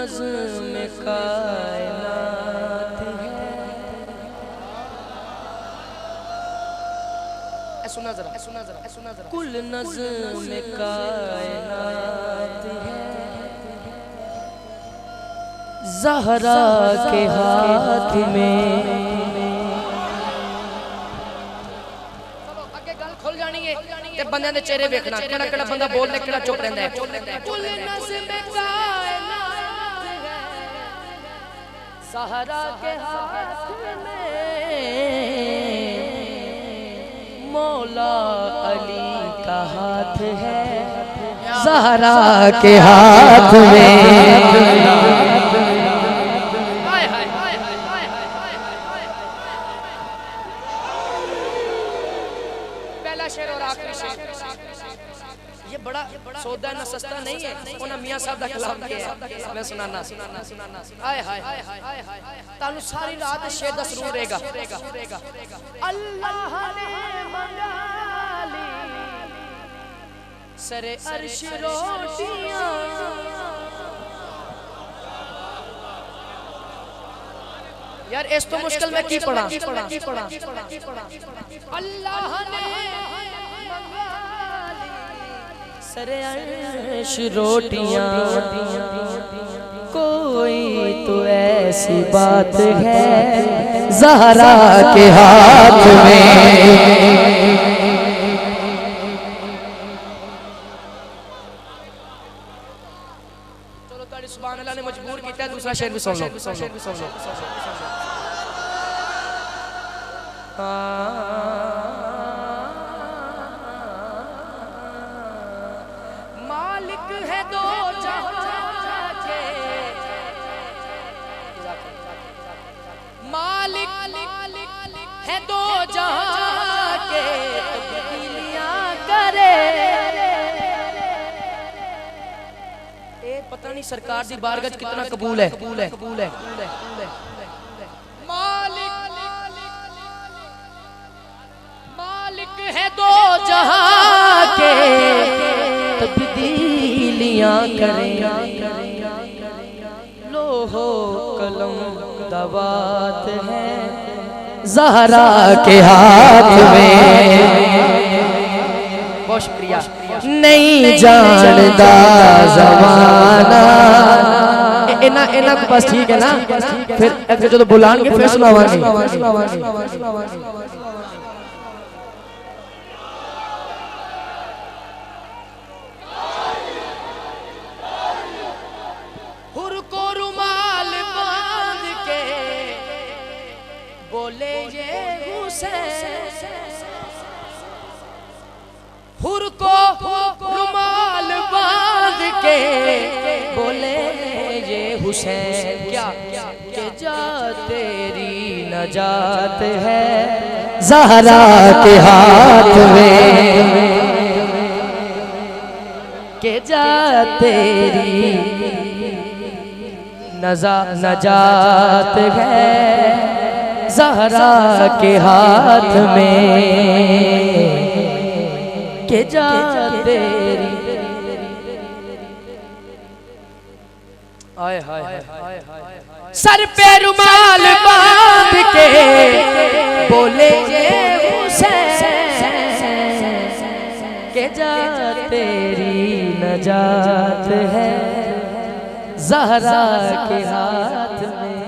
नज़्म कायनात है। सुना जरा, सुना जरा, सुना जरा। कुल नज़्म कायनात है, ज़हरा के हाथ में। अगे गल खुल जानी है ते बंदे दे चेहरे देखना, केड़ा केड़ा बंदा बोलने केड़ा चुप रहंदा है। कुल नज़्म कायनात है, ज़हरा के हाथ में, मौला अली का हाथ है, ज़हरा के हाथ में। पहला शेर और आखिरी शेर, ये बड़ा सौदा ना सस्ता नहीं है। उन्हें मियां साहब का कलाम किया है, मैं सुनाना। हाय हाय तानू सारी रात शेर दा सुरूर रहेगा। अल्लाह ने मंगा ली सरे अर्श रोटियां, यार इस तो मुश्किल में की पढ़ा। अल्लाह ने मंगा ली सरे अर्श रोटियां, कोई तो ऐसी बात है ज़हरा के हाथ में। चलो ताली सुभान अल्लाह ने मजबूर किया। दूसरा शेर भी सुन लो। मालिक है दो जहां के, मालिक है दो जहां के, तब्दीलियां करे। पता नहीं सरकार दी बारगाह कितना कबूल है। मालिक है दो जहां के, तब्दीलियां करे। लोहो कलम दवात है ज़हरा के हाथ में। बहुत शुक्रिया। नहीं जानता ज़माना, इना को बस ठीक है ना। फिर अगर जो बुलाएंगे फिर सुनावांगे। हुर को रुमाल बांध के बोले ये हुसैन, हुर को रुमाल बांध के बोले ये हुसैन। क्या कि जा तेरी नजात है ज़हरा के हाथ में, कि जा तेरी नजात है ज़हरा के हाथ में, के जा तेरी। आए हाय सर पे रुमाल बांध के बोले ये हुसैन, के जा तेरी नजात है ज़हरा के हाथ में।